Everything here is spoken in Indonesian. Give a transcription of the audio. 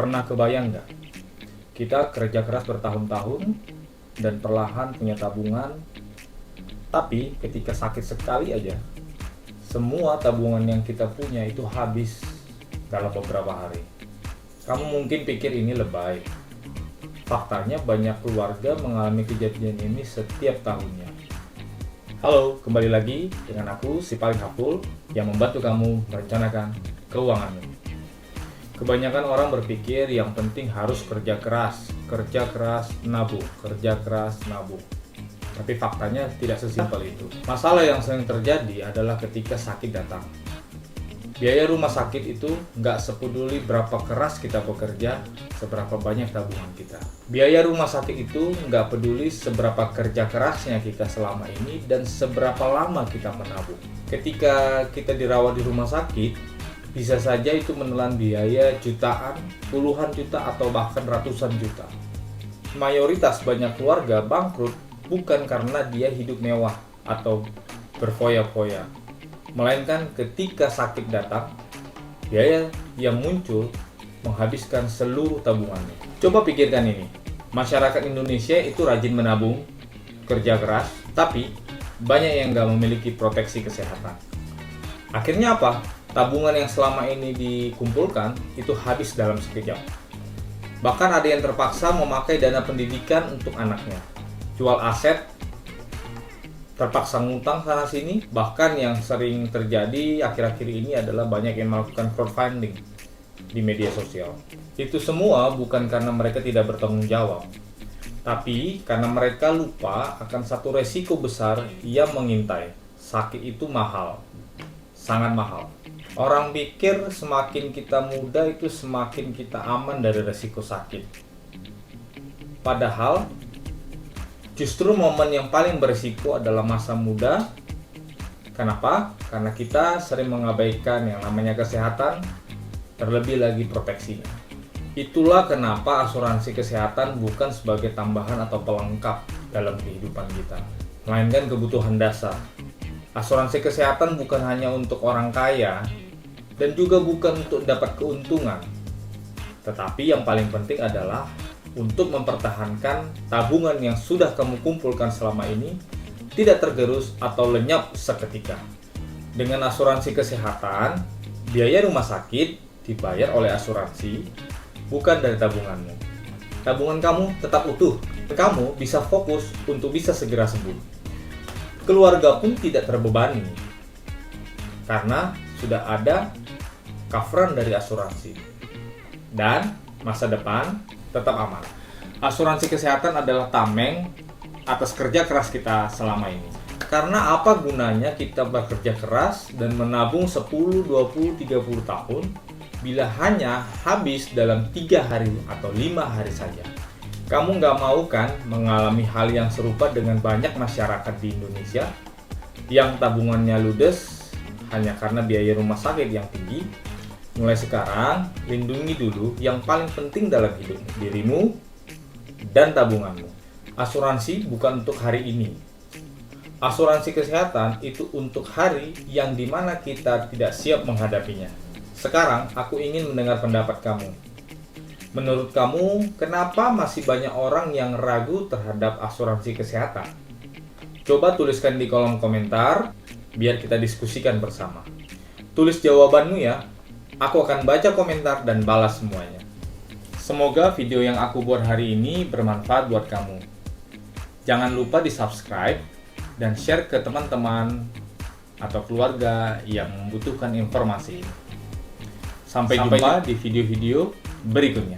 Pernah kebayang nggak? Kita kerja keras bertahun-tahun dan perlahan punya tabungan, tapi ketika sakit sekali aja, semua tabungan yang kita punya itu habis dalam beberapa hari. Kamu mungkin pikir ini lebay. Faktanya banyak keluarga mengalami kejadian ini setiap tahunnya. Halo, kembali lagi dengan aku, si paling haful, yang membantu kamu merencanakan keuanganmu. Kebanyakan orang berpikir yang penting harus kerja keras, nabung, kerja keras, nabung. Tapi faktanya tidak sesimpel itu. Masalah yang sering terjadi adalah ketika sakit datang. Biaya rumah sakit itu nggak sepeduli berapa keras kita bekerja, seberapa banyak tabungan kita. Biaya rumah sakit itu nggak peduli seberapa kerja kerasnya kita selama ini dan seberapa lama kita menabung. Ketika kita dirawat di rumah sakit, bisa saja itu menelan biaya jutaan, puluhan juta, atau bahkan ratusan juta. Mayoritas banyak keluarga bangkrut bukan karena dia hidup mewah atau berfoya-foya, melainkan ketika sakit datang, biaya yang muncul menghabiskan seluruh tabungannya. Coba pikirkan ini, masyarakat Indonesia itu rajin menabung, kerja keras, tapi banyak yang nggak memiliki proteksi kesehatan. Akhirnya apa? Tabungan yang selama ini dikumpulkan itu habis dalam sekejap. Bahkan ada yang terpaksa memakai dana pendidikan untuk anaknya, jual aset, terpaksa ngutang sana sini. Bahkan yang sering terjadi akhir-akhir ini adalah banyak yang melakukan crowdfunding di media sosial. Itu semua bukan karena mereka tidak bertanggung jawab, tapi karena mereka lupa akan satu resiko besar yang mengintai. Sakit itu mahal, sangat mahal. Orang pikir semakin kita muda itu semakin kita aman dari resiko sakit. Padahal justru momen yang paling berisiko adalah masa muda. Kenapa? Karena kita sering mengabaikan yang namanya kesehatan, terlebih lagi proteksinya. Itulah kenapa asuransi kesehatan bukan sebagai tambahan atau pelengkap dalam kehidupan kita, melainkan kebutuhan dasar. Asuransi kesehatan bukan hanya untuk orang kaya dan juga bukan untuk dapat keuntungan, tetapi yang paling penting adalah untuk mempertahankan tabungan yang sudah kamu kumpulkan selama ini tidak tergerus atau lenyap seketika. Dengan asuransi kesehatan, biaya rumah sakit dibayar oleh asuransi, bukan dari tabunganmu. Tabungan kamu tetap utuh, kamu bisa fokus untuk bisa segera sembuh. Keluarga pun tidak terbebani karena sudah ada coveran dari asuransi, dan masa depan tetap aman. Asuransi kesehatan adalah tameng atas kerja keras kita selama ini. Karena apa gunanya kita bekerja keras dan menabung 10, 20, 30 tahun bila hanya habis dalam 3 hari atau 5 hari saja. Kamu nggak mau kan mengalami hal yang serupa dengan banyak masyarakat di Indonesia yang tabungannya ludes hanya karena biaya rumah sakit yang tinggi? Mulai sekarang, lindungi dulu yang paling penting dalam hidup, dirimu dan tabunganmu. Asuransi bukan untuk hari ini. Asuransi kesehatan itu untuk hari yang dimana kita tidak siap menghadapinya. Sekarang, aku ingin mendengar pendapat kamu. Menurut kamu, kenapa masih banyak orang yang ragu terhadap asuransi kesehatan? Coba tuliskan di kolom komentar, biar kita diskusikan bersama. Tulis jawabanmu ya, aku akan baca komentar dan balas semuanya. Semoga video yang aku buat hari ini bermanfaat buat kamu. Jangan lupa di subscribe dan share ke teman-teman atau keluarga yang membutuhkan informasi ini. Sampai jumpa di video-video berikutnya.